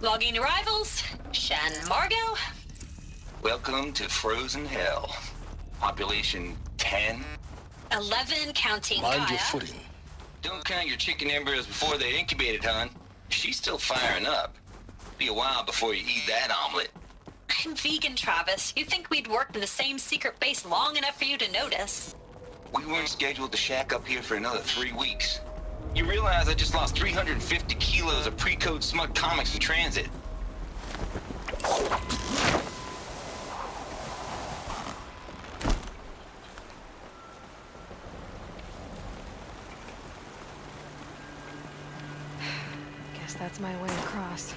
Logging arrivals. Shan Margot. Welcome to Frozen Hell. Population 10. 11 counting Mind Gaia. your footing. Don't count your chicken embryos before they're incubated, hon. She's still firing up. Be a while before you eat that omelet. I'm vegan, Travis. You think we'd worked in the same secret base long enough for you to notice? We weren't scheduled to shack up here for another 3 weeks. You realize I just lost 350 kilos of pre-code smug comics in transit. Guess that's my way across.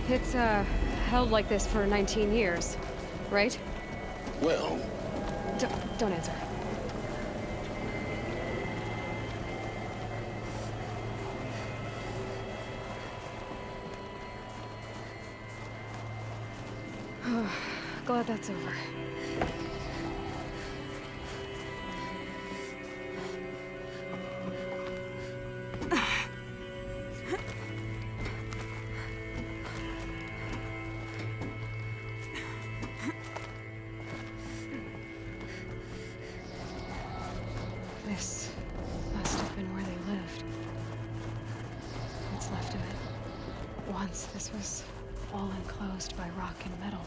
It's, held like this for 19 years, right? Well, Don't answer. Glad that's over. This must have been where they lived. What's left of it. Once this was all enclosed by rock and metal.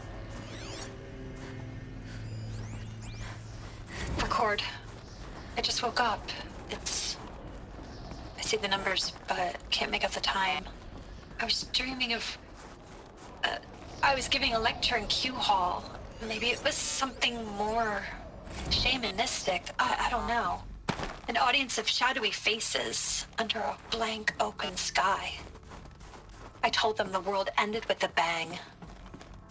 Record. I just woke up. I see the numbers, but can't make out the time. I was dreaming of... I was giving a lecture in Q Hall. Maybe it was something more shamanistic. I don't know. An audience of shadowy faces under a blank open sky. I told them the world ended with a bang.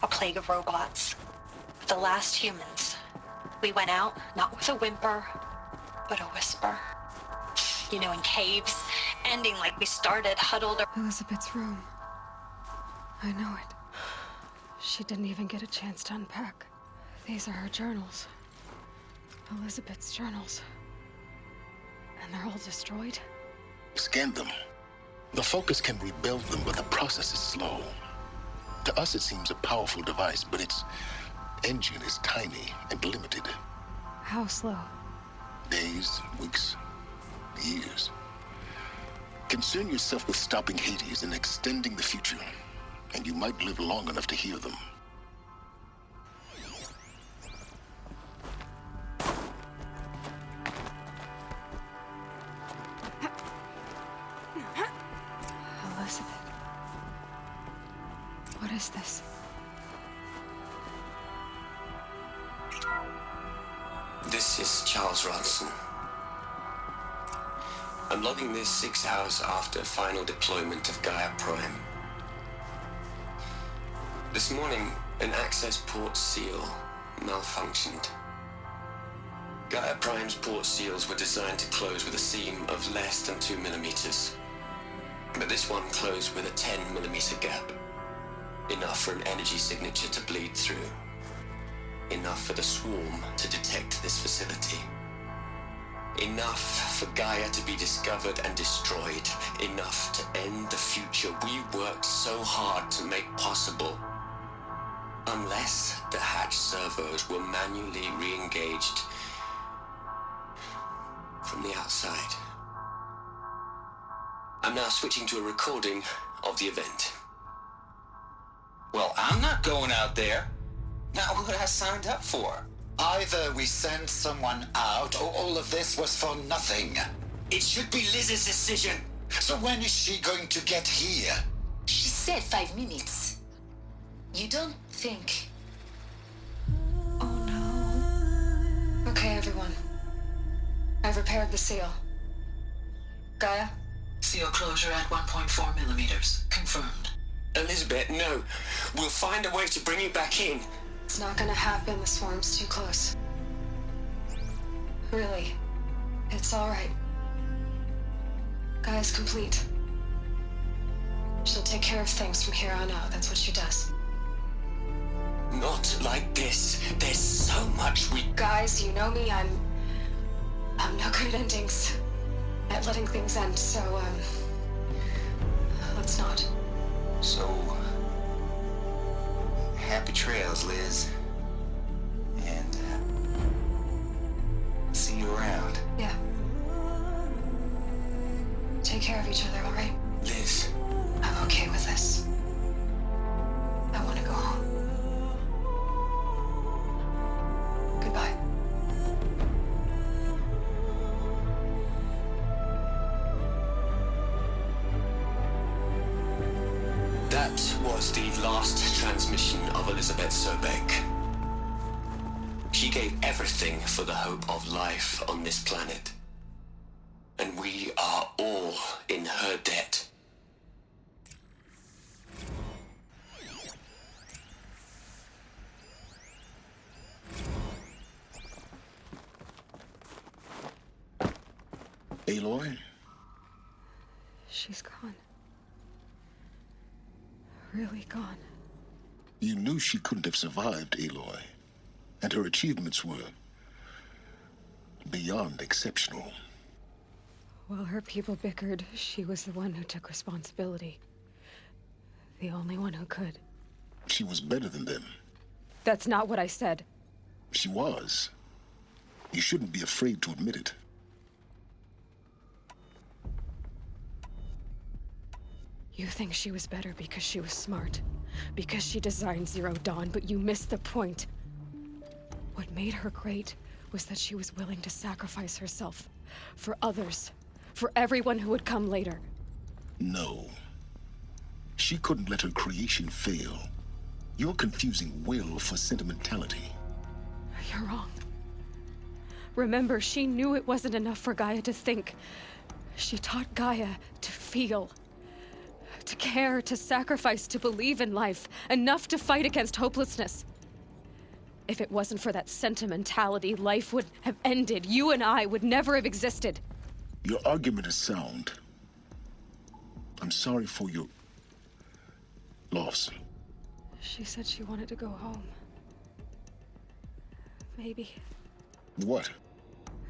A plague of robots. The last humans. We went out, not with a whimper, but a whisper. You know, in caves, ending like we started, huddled. Elizabeth's room. I know it. She didn't even get a chance to unpack. These are her journals. Elizabeth's journals. And they're all destroyed? scan them. The Focus can rebuild them, but the process is slow. To us, it seems a powerful device, but its engine is tiny and limited. How slow? Days, weeks, years. Concern yourself with stopping Hades and extending the future, and you might live long enough to hear them. Elizabeth. What is this? This is Charles Ronson. I'm logging this 6 hours after final deployment of Gaia Prime. This morning, an access port seal malfunctioned. Gaia Prime's port seals were designed to close with a seam of less than 2 millimeters. But this one closed with a 10 millimeter gap. Enough for an energy signature to bleed through. Enough for the swarm to detect this facility. Enough for Gaia to be discovered and destroyed. Enough to end the future we worked so hard to make possible. Unless the hatch servos were manually re-engaged from the outside. I'm now switching to a recording of the event. Well, I'm not going out there. Not what I signed up for. Either we send someone out, or all of this was for nothing. It should be Liz's decision. So when is she going to get here? She said 5 minutes. You don't think... Oh no. Okay, everyone. I've repaired the seal. Gaia? Seal closure at 1.4 millimeters. Confirmed. Elizabeth, no. We'll find a way to bring you back in. It's not gonna happen, the swarm's too close. Really. It's alright. Gaia's complete. She'll take care of things from here on out, that's what she does. Not like this. There's so much we... Guys, you know me, I'm no good at endings. At letting things end, so, let's not. So, happy trails, Liz. And, see you around. Yeah. Take care of each other, all right? Liz, I'm okay with this. I want to go home. Goodbye. that was the last transmission of Elizabeth Sobek. She gave everything for the hope of life on this planet. And we are all in her debt. Aloy? She's gone. Really gone. You knew she couldn't have survived, Aloy. And her achievements were beyond exceptional. While her people bickered, she was the one who took responsibility. The only one who could. She was better than them. That's not what I said. She was. You shouldn't be afraid to admit it. You think she was better because she was smart, because she designed Zero Dawn, but you missed the point. What made her great was that she was willing to sacrifice herself for others, for everyone who would come later. No. She couldn't let her creation fail. You're confusing will for sentimentality. You're wrong. Remember, she knew it wasn't enough for Gaia to think. She taught Gaia to feel. To care, to sacrifice, to believe in life, enough to fight against hopelessness. If it wasn't for that sentimentality, life would have ended. You and I would never have existed. Your argument is sound. I'm sorry for your loss. She said she wanted to go home. Maybe. What?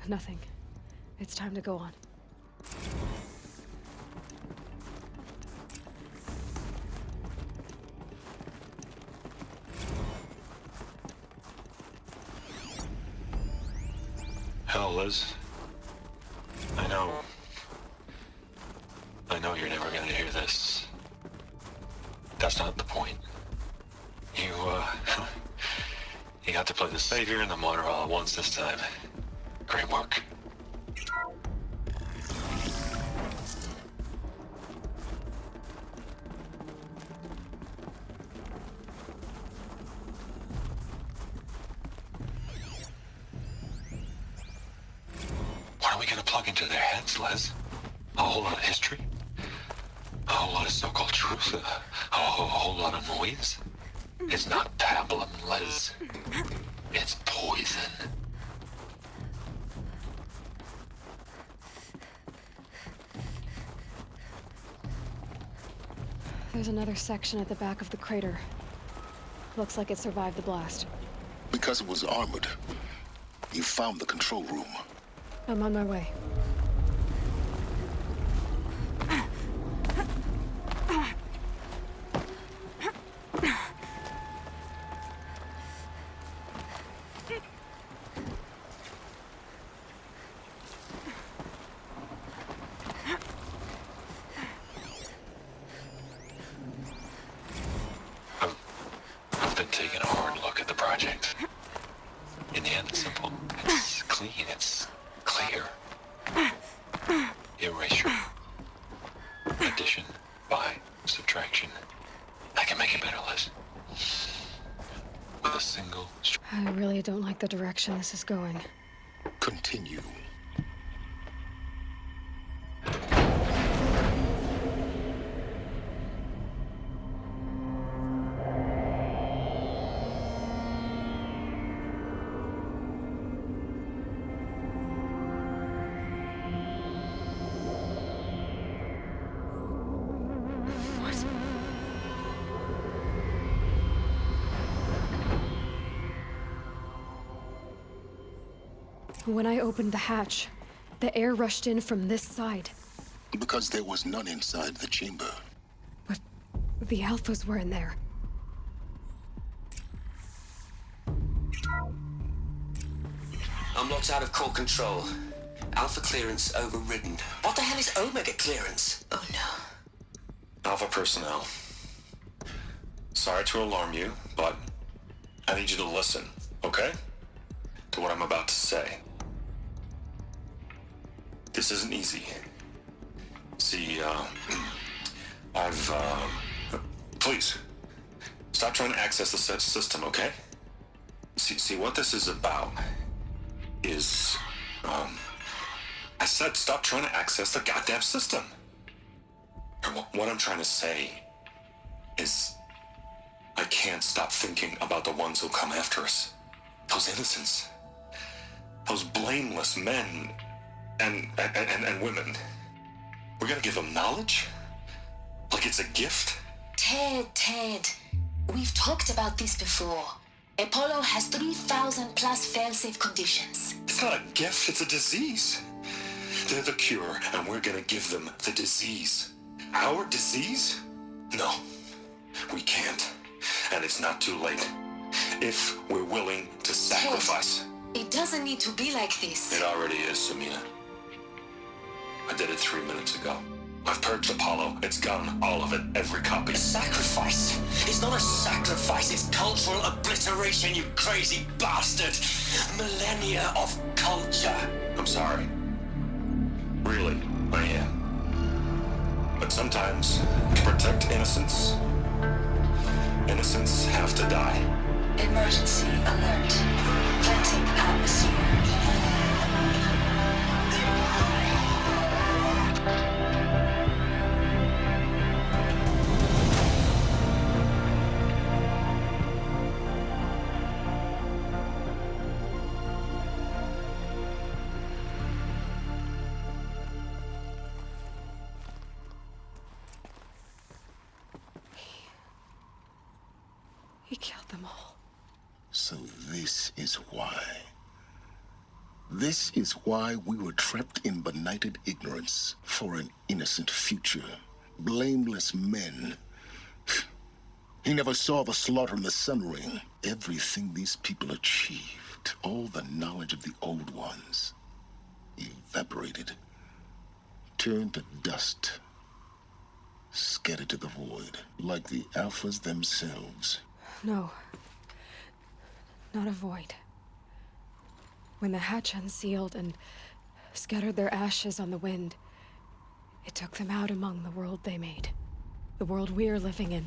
Nothing. It's time to go on. Hell, Liz. I know you're never gonna hear this. That's not the point. You got to play the savior and the martyr all at once this time. Great work. What are we gonna plug into their heads, Les? A whole lot of history? A whole lot of so-called truth? A whole lot of noise? It's not pablum, Les. It's poison. There's another section at the back of the crater. Looks like it survived the blast. Because it was armored, you found the control room. I'm on my way. I've been taking a hard look at the project. In the end, it's simple. It's clean. It's clear. Erasure. Addition. By. Subtraction. I can make it better, Liz. With a single... I really don't like the direction this is going. Continue. What? When I opened the hatch, the air rushed in from this side. Because there was none inside the chamber. But the Alphas were in there. I'm locked out of core control. Alpha clearance overridden. What the hell is Omega clearance? Oh no. Alpha personnel. Sorry to alarm you, but I need you to listen, okay? To what I'm about to say. This isn't easy. See, please, stop trying to access the system, okay? See, what this is about is, I said stop trying to access the goddamn system. What I'm trying to say is, I can't stop thinking about the ones who come after us. Those innocents. Those blameless men and women. We're gonna give them knowledge? Like it's a gift? Ted. We've talked about this before. Apollo has 3,000 plus fail-safe conditions. It's not a gift, it's a disease. They're the cure, and we're gonna give them the disease. Our disease? No, we can't. And it's not too late. If we're willing to sacrifice. Ted, it doesn't need to be like this. It already is, Samina. I did it 3 minutes ago. I've purged Apollo. It's gone. All of it. Every copy. A sacrifice? It's not a sacrifice, it's cultural obliteration, you crazy bastard! Millennia of culture! I'm sorry. Really, I am. But sometimes, to protect innocence, innocents have to die. Emergency alert. Planting atmosphere. He killed them all. So this is why. This is why we were trapped in benighted ignorance for an innocent future. Blameless men. He never saw the slaughter in the Sun Ring. Everything these people achieved, all the knowledge of the old ones, evaporated, turned to dust, scattered to the void, like the Alphas themselves. No. Not a void. When the hatch unsealed and scattered their ashes on the wind, it took them out among the world they made. The world we're living in.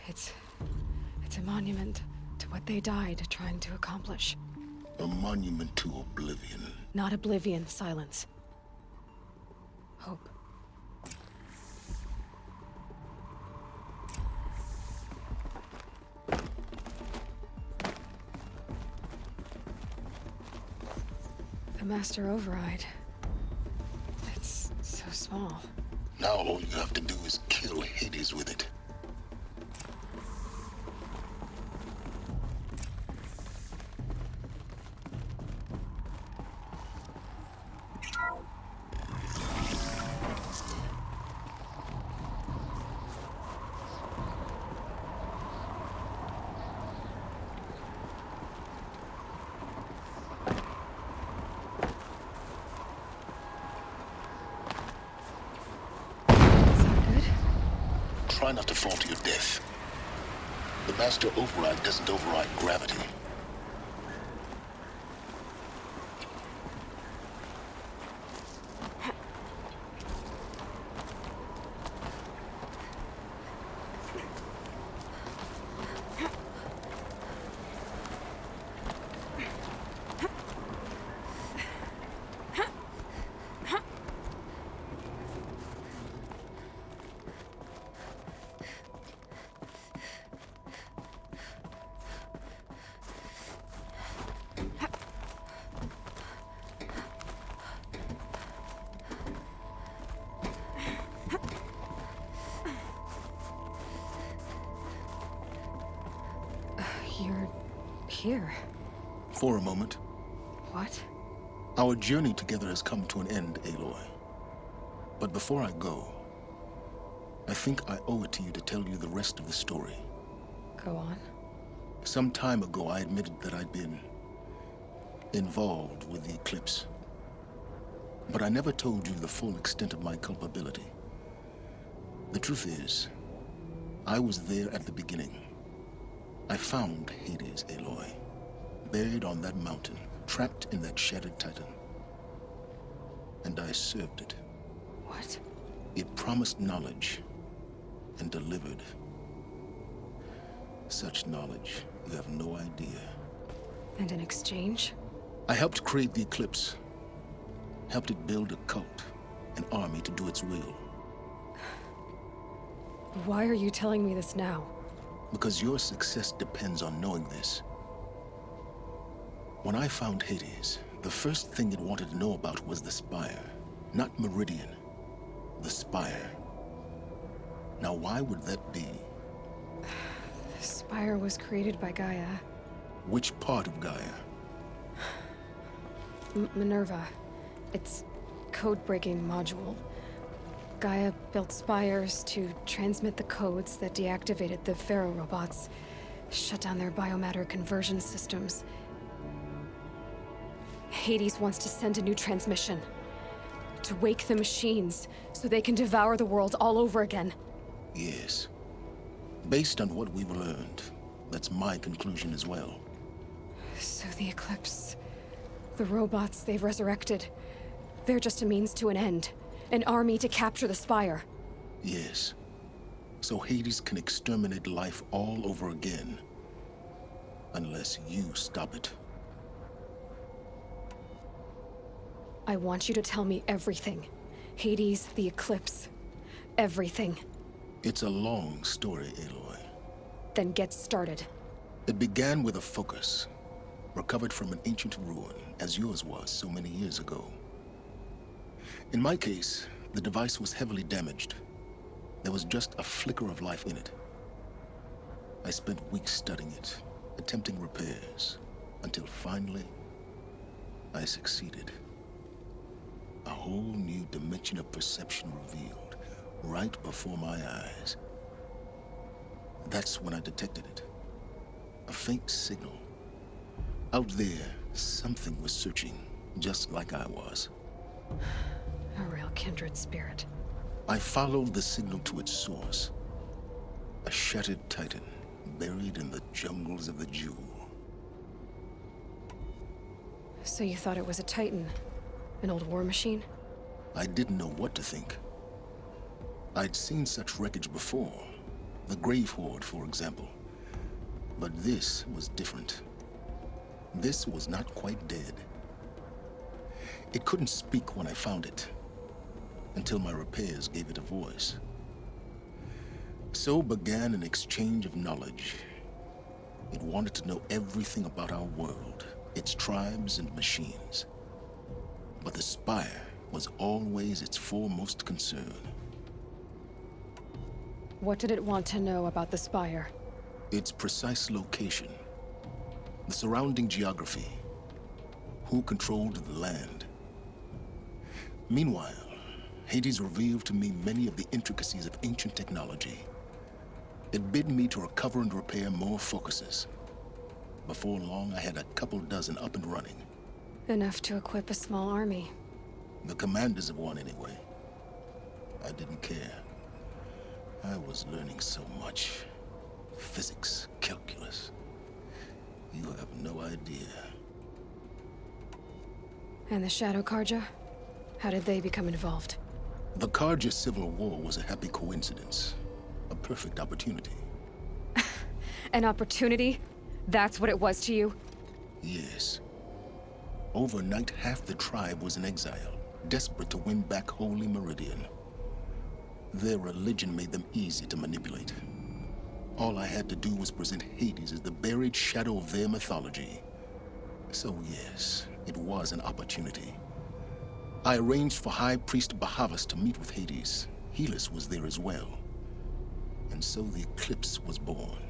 It's a monument to what they died trying to accomplish. A monument to oblivion. Not oblivion, silence. Hope. The Master Override. It's so small. Now all you have to do is kill Hades with it. Try not to fall to your death. The Master Override doesn't override gravity. You're here. For a moment. What? Our journey together has come to an end, Aloy. But before I go, I think I owe it to you to tell you the rest of the story. Go on. Some time ago, I admitted that I'd been involved with the eclipse. But I never told you the full extent of my culpability. The truth is, I was there at the beginning. I found Hades, Aloy, buried on that mountain, trapped in that shattered titan. And I served it. What? It promised knowledge and delivered. Such knowledge, you have no idea. And in exchange? I helped create the Eclipse. Helped it build a cult, an army to do its will. Why are you telling me this now? Because your success depends on knowing this. When I found Hades, the first thing it wanted to know about was the Spire. Not Meridian. The Spire. Now why would that be? The Spire was created by Gaia. Which part of Gaia? Minerva. Its code-breaking module. Gaia built spires to transmit the codes that deactivated the Pharaoh robots, shut down their biomatter conversion systems. Hades wants to send a new transmission. To wake the machines, so they can devour the world all over again. Yes. Based on what we've learned, that's my conclusion as well. So the Eclipse, the robots they've resurrected, they're just a means to an end. An army to capture the Spire. Yes. So Hades can exterminate life all over again. Unless you stop it. I want you to tell me everything. Hades, the Eclipse, everything. It's a long story, Aloy. Then get started. It began with a focus, recovered from an ancient ruin, as yours was so many years ago. In my case, the device was heavily damaged. There was just a flicker of life in it. I spent weeks studying it, attempting repairs, until finally, I succeeded. A whole new dimension of perception revealed, right before my eyes. That's when I detected it. A faint signal. Out there, something was searching, just like I was. A real kindred spirit. I followed the signal to its source. A shattered titan, buried in the jungles of the Jewel. So you thought it was a Titan? An old war machine? I didn't know what to think. I'd seen such wreckage before. The Grave Horde, for example. But this was different. This was not quite dead. It couldn't speak when I found it, until my repairs gave it a voice. So began an exchange of knowledge. It wanted to know everything about our world, its tribes and machines. But the Spire was always its foremost concern. What did it want to know about the Spire? Its precise location, the surrounding geography, who controlled the land. Meanwhile, Hades revealed to me many of the intricacies of ancient technology. It bid me to recover and repair more focuses. Before long, I had a couple dozen up and running. Enough to equip a small army. The commanders of one, anyway. I didn't care. I was learning so much. Physics, calculus. You have no idea. And the Shadow Karja? How did they become involved? The Karja Civil War was a happy coincidence. A perfect opportunity. An opportunity? That's what it was to you? Yes. Overnight, half the tribe was in exile, desperate to win back Holy Meridian. Their religion made them easy to manipulate. All I had to do was present Hades as the buried shadow of their mythology. So yes, it was an opportunity. I arranged for High Priest Bahavas to meet with Hades. Helis was there as well. And so the Eclipse was born.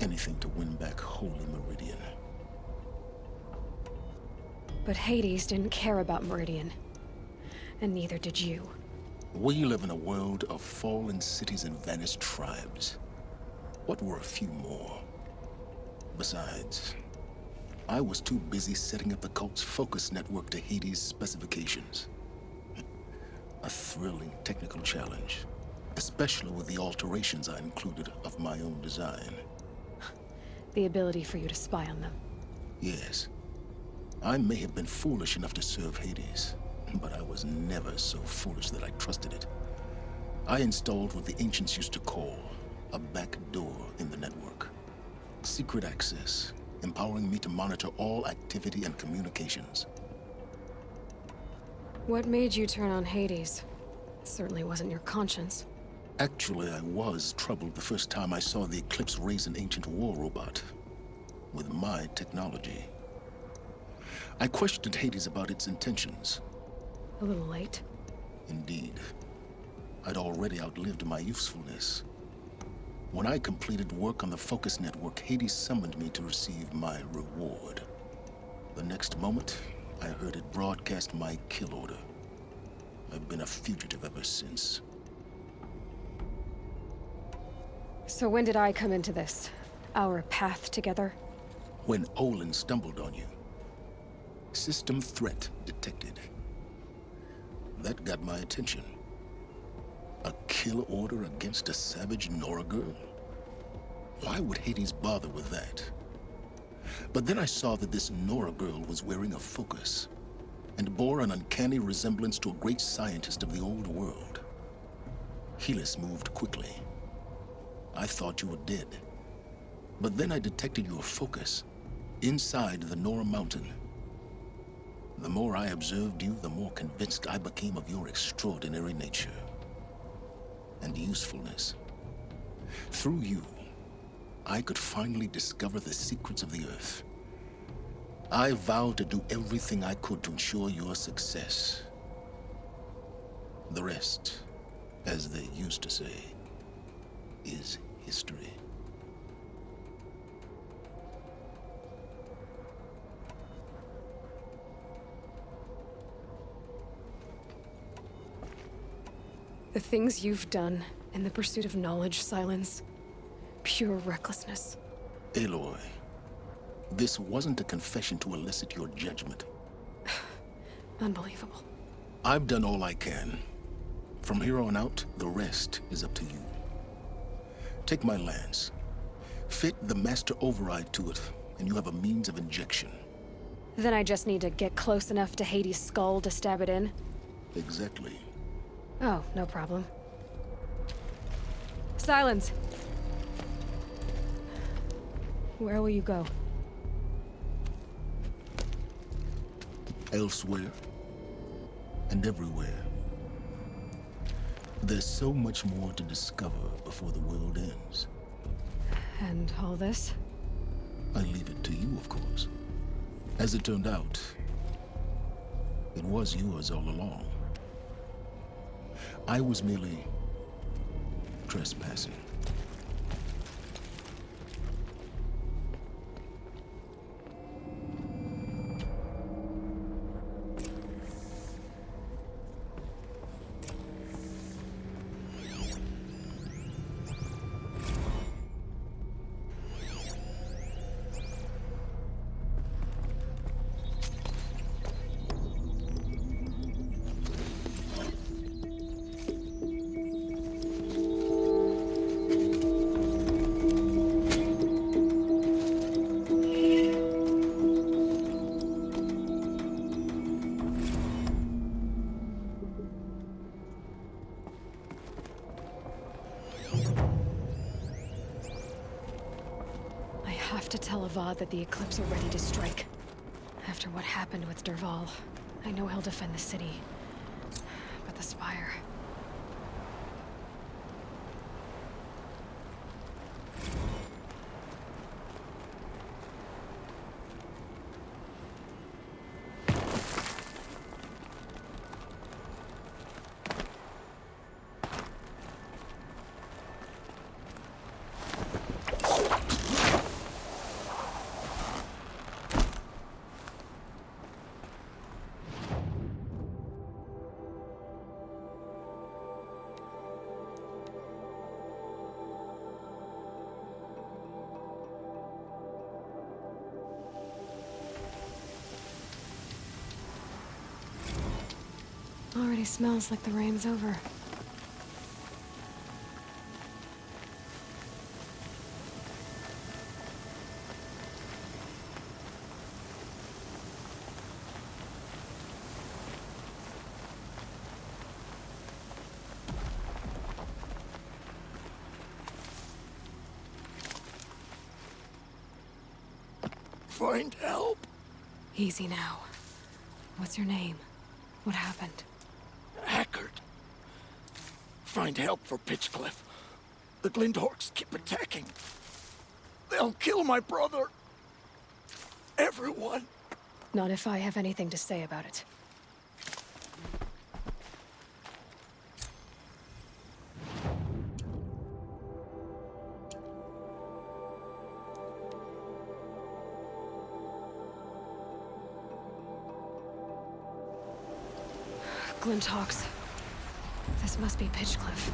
Anything to win back Holy Meridian. But Hades didn't care about Meridian. And neither did you. We live in a world of fallen cities and vanished tribes. What were a few more? Besides, I was too busy setting up the cult's focus network to Hades' specifications. A thrilling technical challenge, especially with the alterations I included of my own design. The ability for you to spy on them. Yes. I may have been foolish enough to serve Hades, but I was never so foolish that I trusted it. I installed what the ancients used to call a back door in the network. Secret access, empowering me to monitor all activity and communications. What made you turn on Hades? It certainly wasn't your conscience. Actually, I was troubled the first time I saw the Eclipse raise an ancient war robot with my technology. I questioned Hades about its intentions. A little late. Indeed. I'd already outlived my usefulness. When I completed work on the Focus Network, Hades summoned me to receive my reward. The next moment, I heard it broadcast my kill order. I've been a fugitive ever since. So when did I come into this? Our path together? When Olin stumbled on you. System threat detected. That got my attention. A kill order against a savage Nora girl? Why would Hades bother with that? But then I saw that this Nora girl was wearing a focus, and bore an uncanny resemblance to a great scientist of the old world. Helis moved quickly. I thought you were dead. But then I detected your focus, inside the Nora mountain. The more I observed you, the more convinced I became of your extraordinary nature and usefulness. Through you, I could finally discover the secrets of the Earth. I vowed to do everything I could to ensure your success. The rest, as they used to say, is history. The things you've done in the pursuit of knowledge, Silence. Pure recklessness. Aloy, this wasn't a confession to elicit your judgment. Unbelievable. I've done all I can. From here on out, the rest is up to you. Take my lance. Fit the master override to it, and you have a means of injection. Then I just need to get close enough to Hades' skull to stab it in? Exactly. Oh, no problem. Silence! Where will you go? Elsewhere. And everywhere. There's so much more to discover before the world ends. And all this? I leave it to you, of course. As it turned out, it was yours all along. I was merely trespassing. I have to tell Avad that the Eclipse are ready to strike. After what happened with Dervahl, I know he'll defend the city. But the Spire... Really smells like the rain's over. Find help. Easy now. What's your name? What happened? Hackard. Find help for Pitchcliff. The Glinthawks keep attacking. They'll kill my brother. Everyone. Not if I have anything to say about it. Glinthawks. This must be Pitchcliff.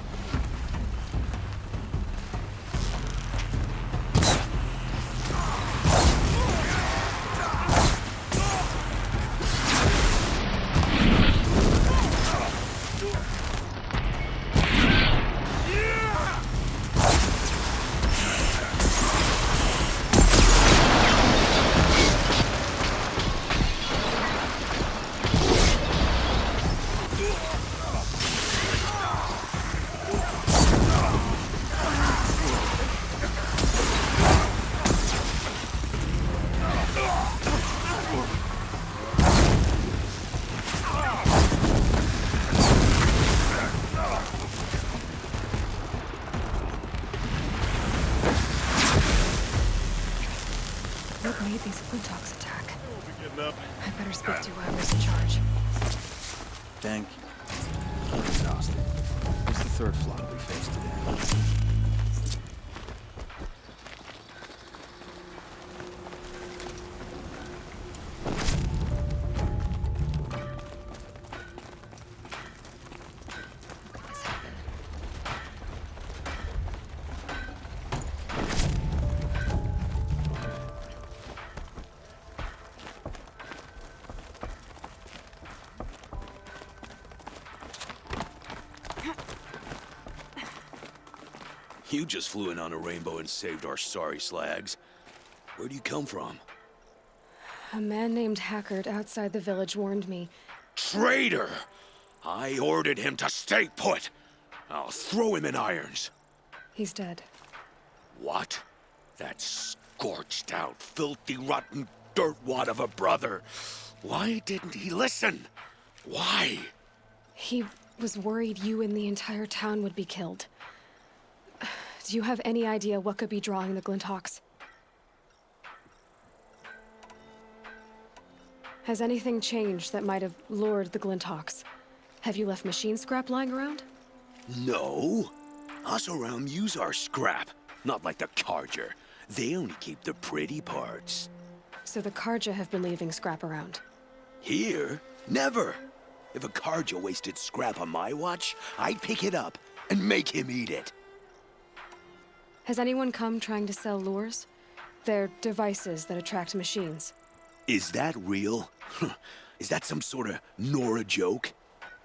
What made these Glinthawks attack? I better speak to whoever's in charge. Thank you. I'm exhausted. It's the third flock we faced today. You just flew in on a rainbow and saved our sorry slags. Where do you come from? A man named Hackard outside the village warned me. Traitor! I ordered him to stay put. I'll throw him in irons. He's dead. What? That scorched out, filthy, rotten dirtwad of a brother. Why didn't he listen? Why? He was worried you and the entire town would be killed. Do you have any idea what could be drawing the Glinthawks? Has anything changed that might have lured the Glinthawks? Have you left machine scrap lying around? No. Us around use our scrap. Not like the Carja. They only keep the pretty parts. So the Carja have been leaving scrap around? Here? Never. If a Carja wasted scrap on my watch, I'd pick it up and make him eat it. Has anyone come trying to sell lures? They're devices that attract machines. Is that real? Is that some sort of Nora joke?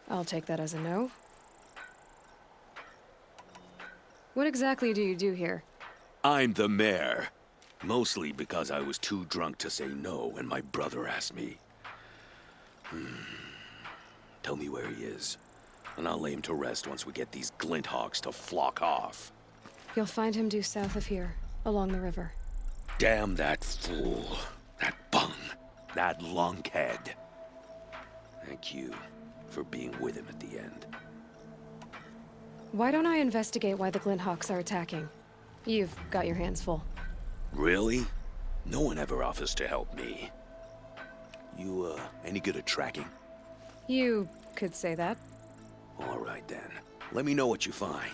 I'll take that as a no. What exactly do you do here? I'm the mayor. Mostly because I was too drunk to say no when my brother asked me. Tell me where he is, and I'll lay him to rest once we get these Glinthawks to flock off. You'll find him due south of here, along the river. Damn that fool. That bung. That lunkhead. Thank you for being with him at the end. Why don't I investigate why the Glinthawks are attacking? You've got your hands full. Really? No one ever offers to help me. You, any good at tracking? You could say that. All right, then. Let me know what you find.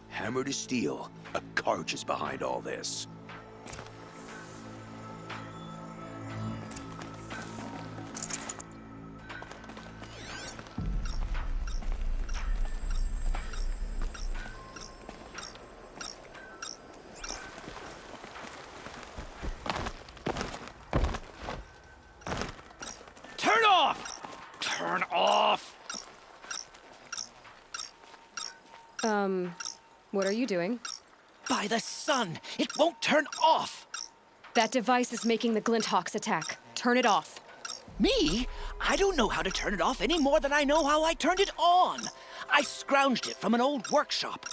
Hammer to steel, a Carja is behind all this. Turn off! Turn off! What are you doing? By the sun! It won't turn off! That device is making the Glinthawks attack. Turn it off. Me? I don't know how to turn it off any more than I know how I turned it on. I scrounged it from an old workshop.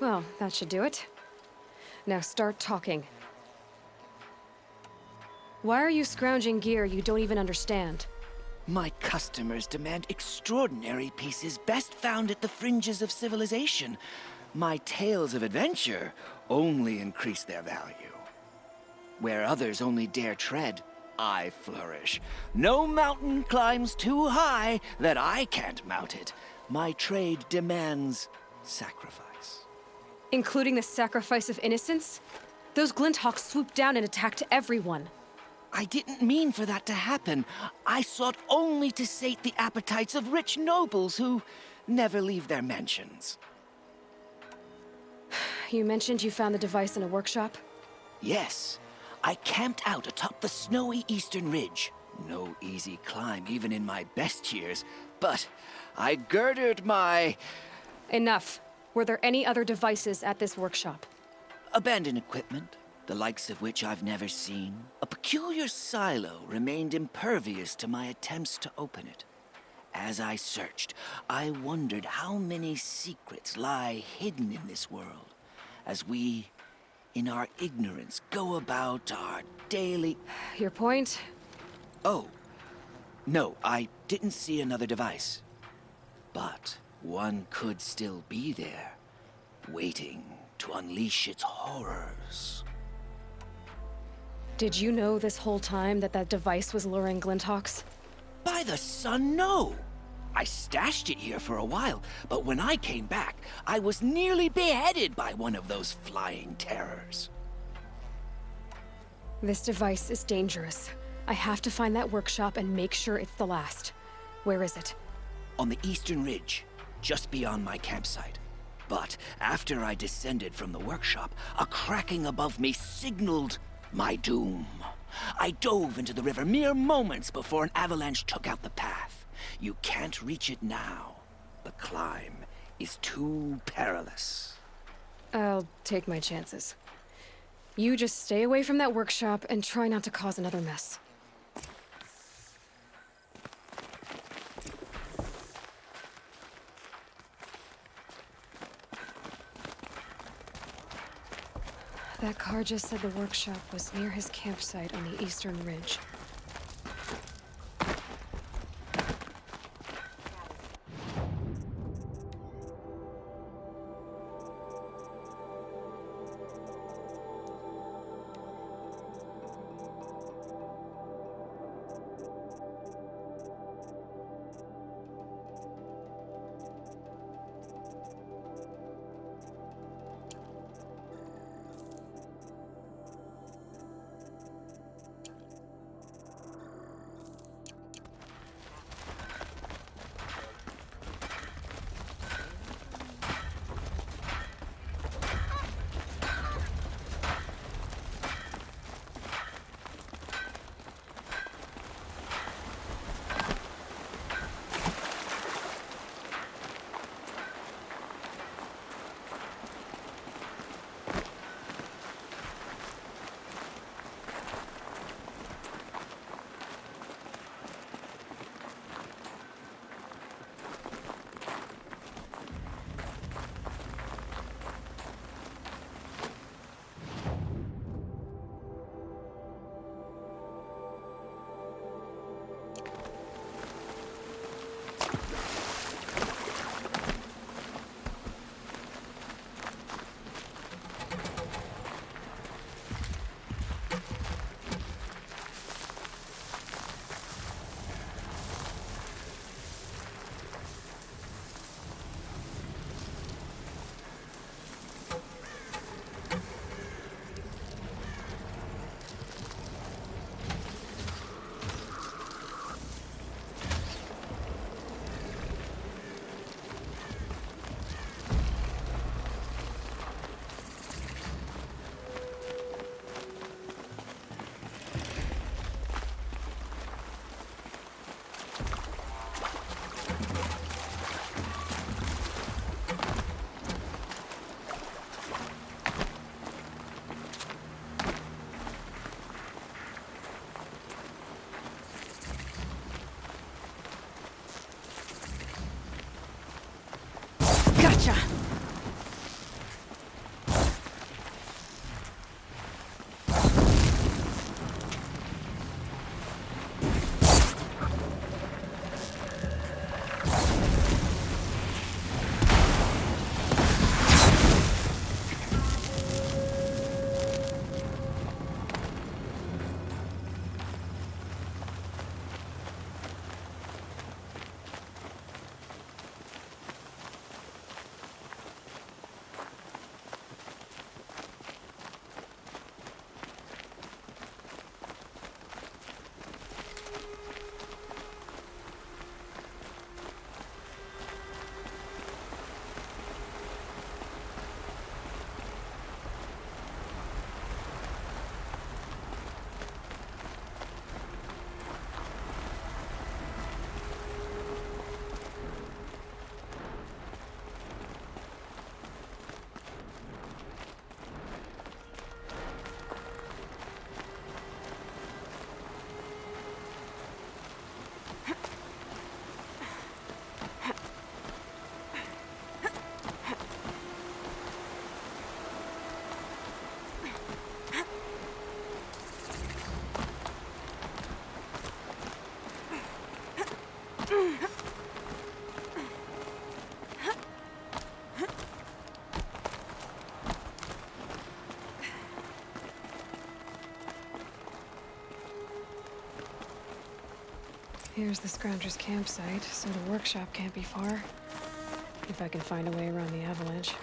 Well, that should do it. Now start talking. Why are you scrounging gear you don't even understand? My customers demand extraordinary pieces best found at the fringes of civilization. My tales of adventure only increase their value. Where others only dare tread, I flourish. No mountain climbs too high that I can't mount it. My trade demands sacrifice. Including the sacrifice of innocence? Those Glinthawks swooped down and attacked everyone. I didn't mean for that to happen. I sought only to sate the appetites of rich nobles who never leave their mansions. You mentioned you found the device in a workshop? Yes. I camped out atop the snowy eastern ridge. No easy climb, even in my best years. But I girded my... Enough. Were there any other devices at this workshop? abandoned equipment, the likes of which I've never seen. A peculiar silo remained impervious to my attempts to open it. As I searched, I wondered how many secrets lie hidden in this world, as we, in our ignorance, go about our daily... Your point? Oh, no, I didn't see another device. But one could still be there, waiting to unleash its horrors. Did you know this whole time that that device was luring Glinthawks? By the sun, no! I stashed it here for a while, but when I came back, I was nearly beheaded by one of those flying terrors. This device is dangerous. I have to find that workshop and make sure it's the last. Where is it? On the eastern ridge, just beyond my campsite. But after I descended from the workshop, a cracking above me signaled my doom. I dove into the river mere moments before an avalanche took out the path. You can't reach it now. The climb is too perilous. I'll take my chances. You just stay away from that workshop and try not to cause another mess. That car just said the workshop was near his campsite on the eastern ridge. Here's the Scrounger's campsite, so the workshop can't be far. If I can find a way around the avalanche.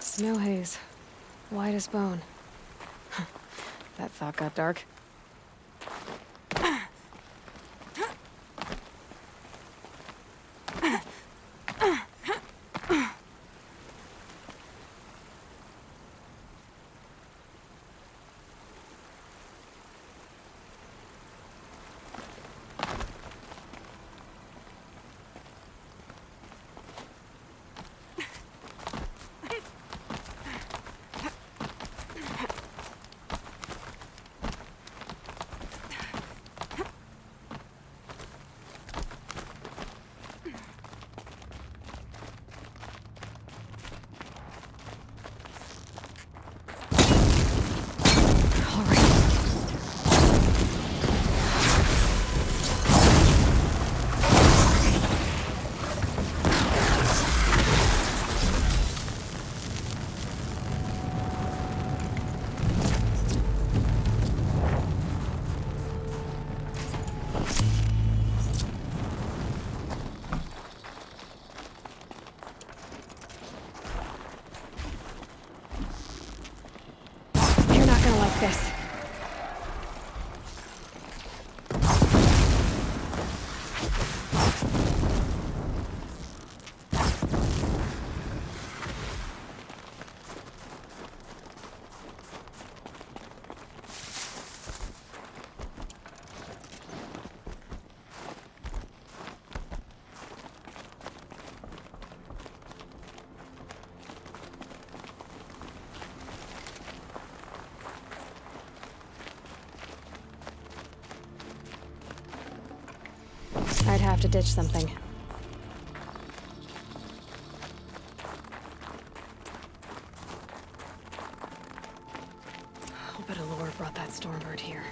Snow haze. White as bone. That thought got dark. This. I'd have to ditch something. I'll bet Allure brought that Stormbird here.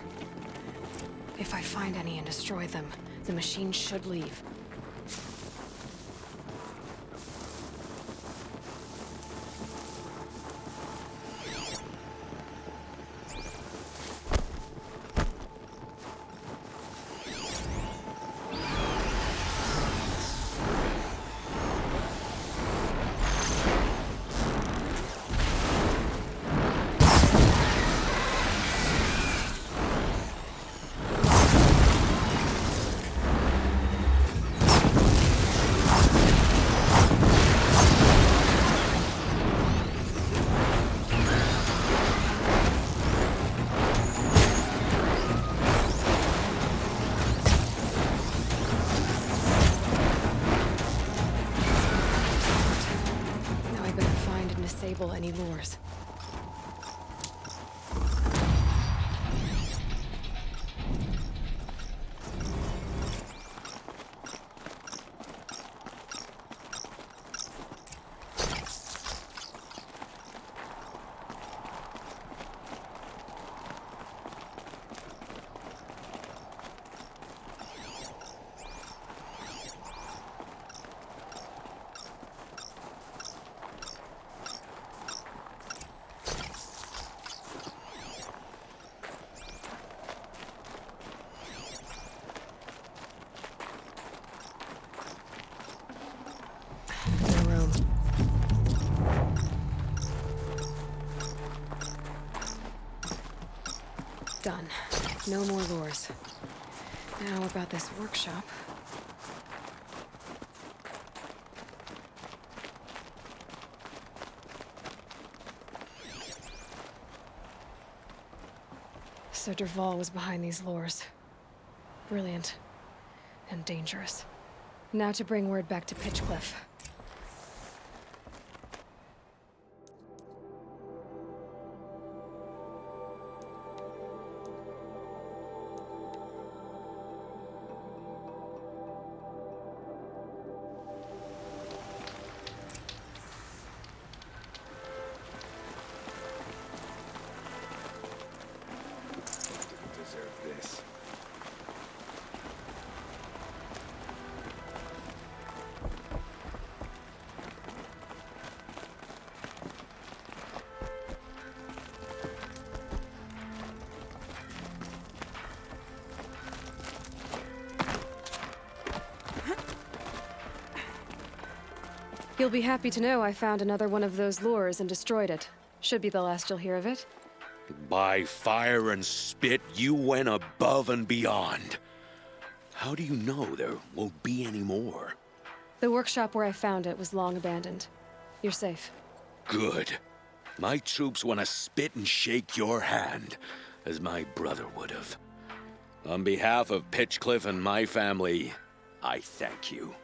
If I find any and destroy them, the machine should leave. Disable any lures. Done. No more lures. Now about this workshop. So Dervahl was behind these lures. Brilliant. And dangerous. Now to bring word back to Pitchcliff. Deserve this. You'll be happy to know I found another one of those lures and destroyed it. Should be the last you'll hear of it. By fire and spit, you went above and beyond. How do you know there won't be any more? The workshop where I found it was long abandoned. You're safe. Good. My troops want to spit and shake your hand, as my brother would have. On behalf of Pitchcliff and my family, I thank you.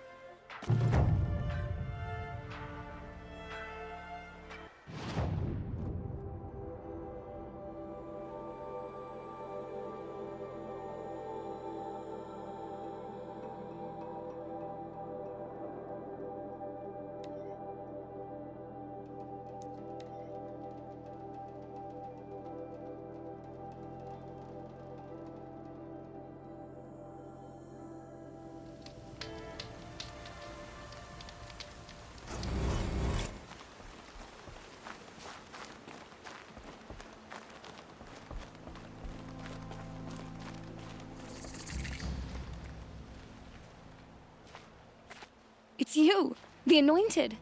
It's you, the Anointed.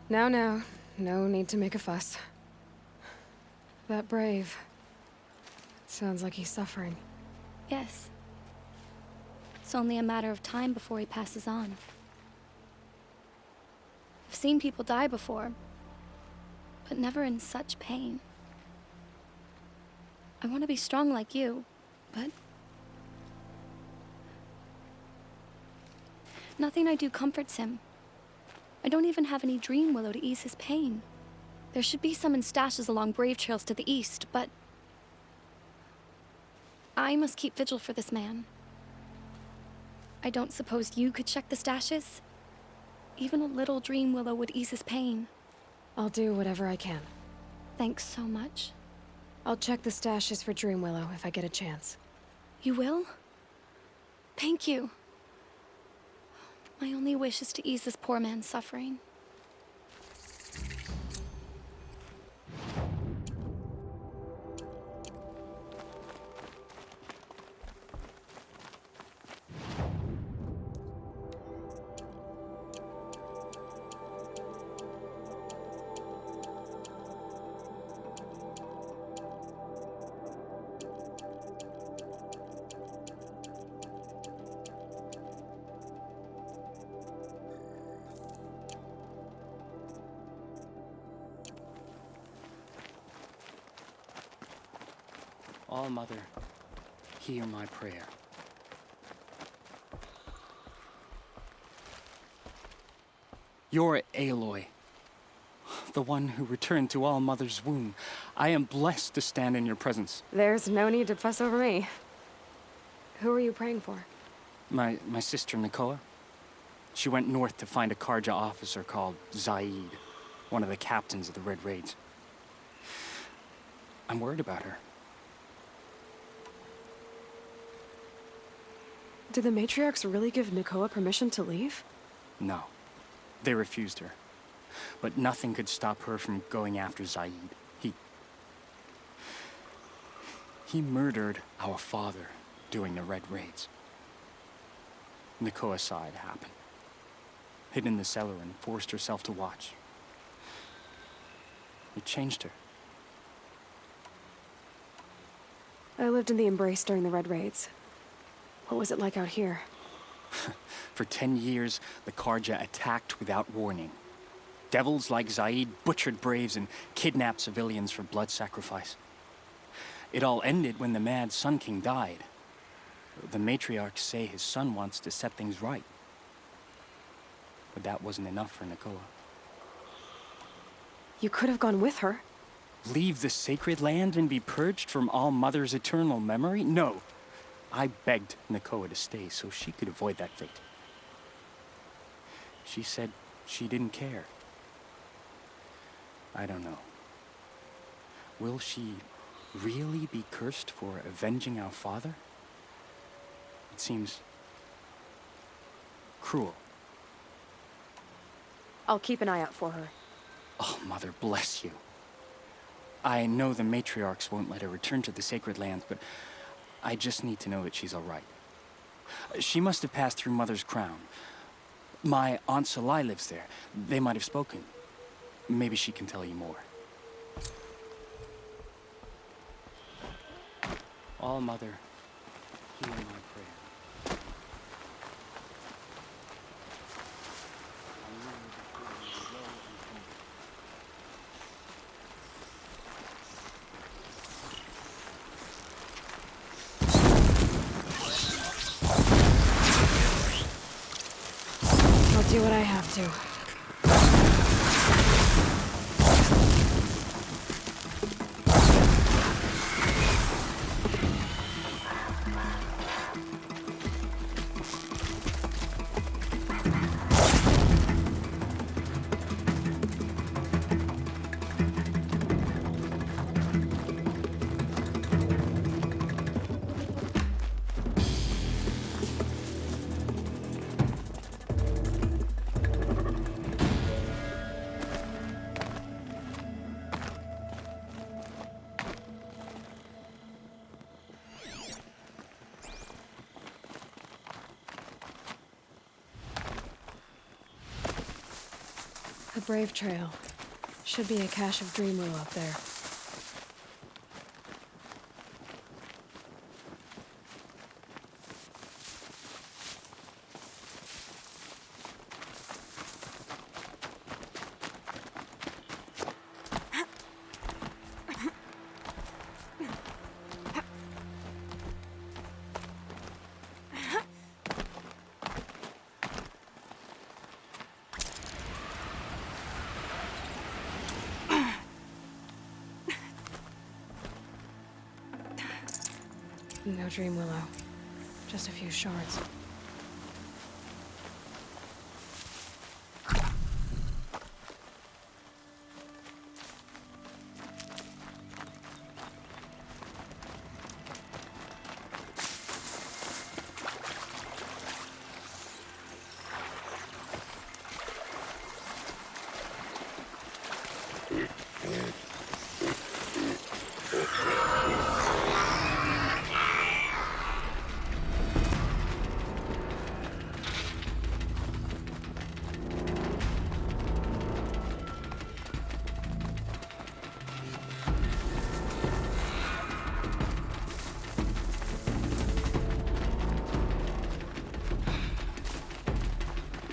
Now. No need to make a fuss. That brave. Sounds like he's suffering. Yes. It's only a matter of time before he passes on. I've seen people die before, but never in such pain. I want to be strong like you, but nothing I do comforts him. I don't even have any dream willow to ease his pain. There should be some in stashes along brave trails to the east, but I must keep vigil for this man. I don't suppose you could check the stashes? Even a little dream willow would ease his pain. I'll do whatever I can. Thanks so much. I'll check the stashes for dream willow if I get a chance. You will? Thank you. My only wish is to ease this poor man's suffering. All-Mother, hear my prayer. You're Aloy, the one who returned to All-Mother's womb. I am blessed to stand in your presence. There's no need to fuss over me. Who are you praying for? My sister Nakoa. She went north to find a Karja officer called Zaid, one of the captains of the Red Raids. I'm worried about her. Did the matriarchs really give Nakoa permission to leave? No. They refused her. But nothing could stop her from going after Zaid. He murdered our father during the Red Raids. Nakoa saw it happen. Hid in the cellar and forced herself to watch. It changed her. I lived in the Embrace during the Red Raids. What was it like out here? For 10 years, the Karja attacked without warning. Devils like Zaid butchered braves and kidnapped civilians for blood sacrifice. It all ended when the Mad Sun King died. The matriarchs say his son wants to set things right. But that wasn't enough for Nakoa. You could have gone with her. Leave the sacred land and be purged from All Mother's eternal memory? No. I begged Nakoa to stay so she could avoid that fate. She said she didn't care. I don't know. Will she really be cursed for avenging our father? It seems cruel. I'll keep an eye out for her. Oh, Mother, bless you. I know the matriarchs won't let her return to the sacred lands, but I just need to know that she's all right. She must have passed through Mother's crown. My Aunt Salai lives there. They might have spoken. Maybe she can tell you more. All Mother, hear my prayer. I'll do what I have to. The Brave Trail. Should be a cache of Dreamwheel up there. No Dream Willow. Just a few shards.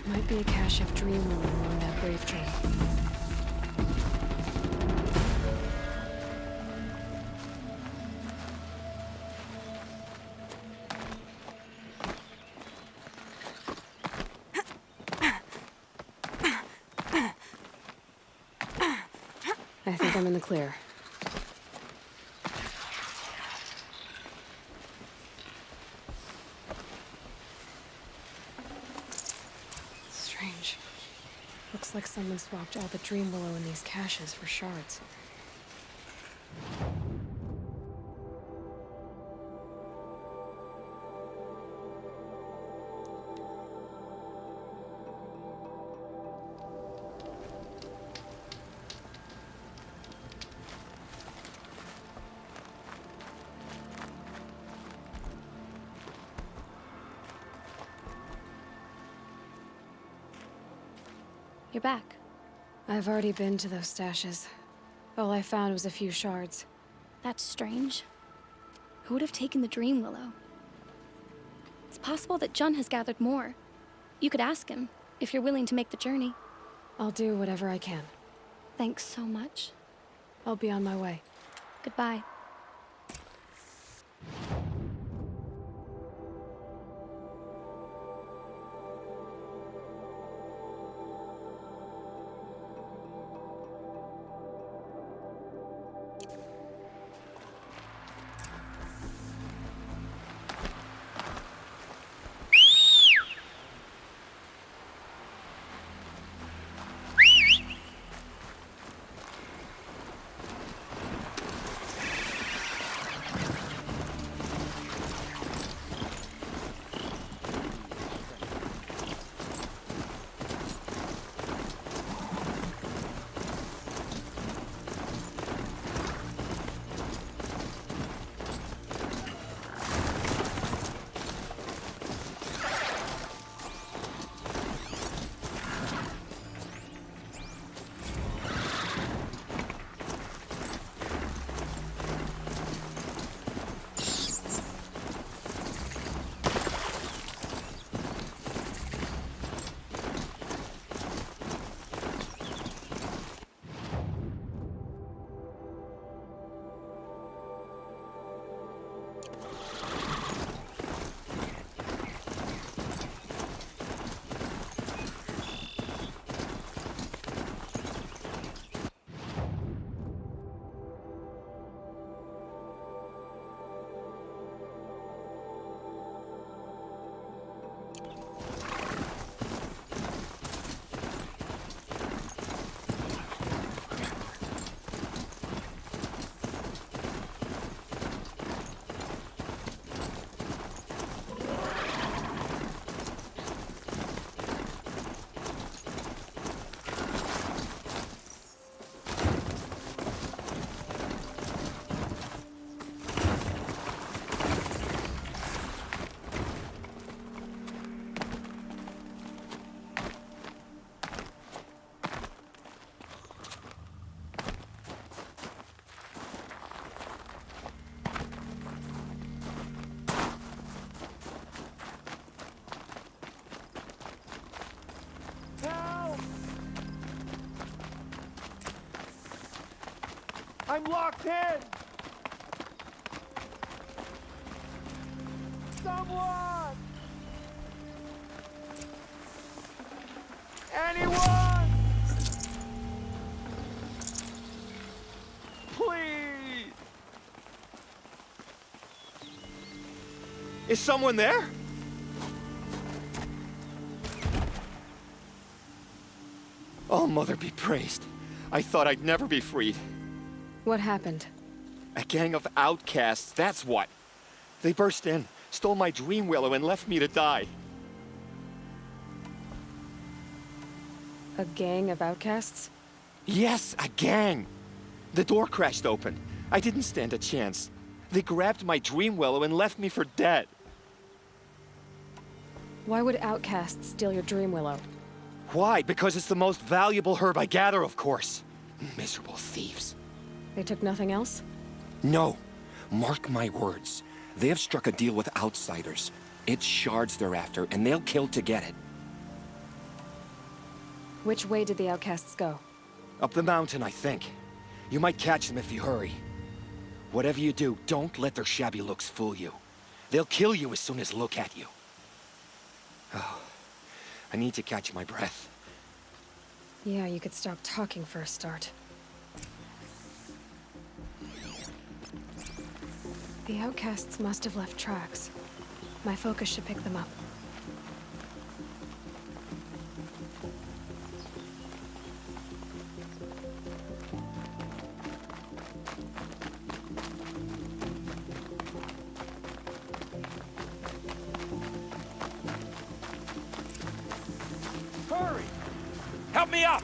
Might be a cache of Dreamwheel along that Brave Trail. I think I'm in the clear. Strange. Looks like someone swapped all the Dream Willow in these caches for shards. You're back. I've already been to those stashes. All I found was a few shards. That's strange. Who would have taken the Dream Willow? It's possible that Jun has gathered more. You could ask him, if you're willing to make the journey. I'll do whatever I can. Thanks so much. I'll be on my way. Goodbye. I'm locked in! Someone! Anyone! Please! Is someone there? Oh, Mother be praised. I thought I'd never be freed. What happened? A gang of outcasts, that's what. They burst in, stole my dream willow, and left me to die. A gang of outcasts? Yes, a gang. The door crashed open. I didn't stand a chance. They grabbed my dream willow and left me for dead. Why would outcasts steal your dream willow? Why? Because it's the most valuable herb I gather, of course. Miserable thieves. They took nothing else? No. Mark my words. They have struck a deal with outsiders. It's shards they're after, and they'll kill to get it. Which way did the outcasts go? Up the mountain, I think. You might catch them if you hurry. Whatever you do, don't let their shabby looks fool you. They'll kill you as soon as look at you. Oh, I need to catch my breath. Yeah, you could stop talking for a start. The outcasts must have left tracks. My focus should pick them up. Hurry! Help me up!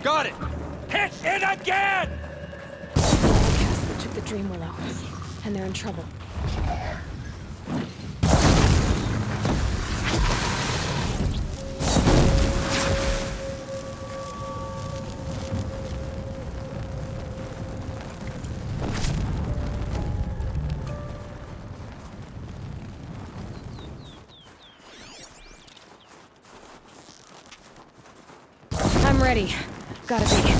Got it! Hit it again! Outcasts that took the dream willow, and they're in trouble. I'm ready. Gotta be.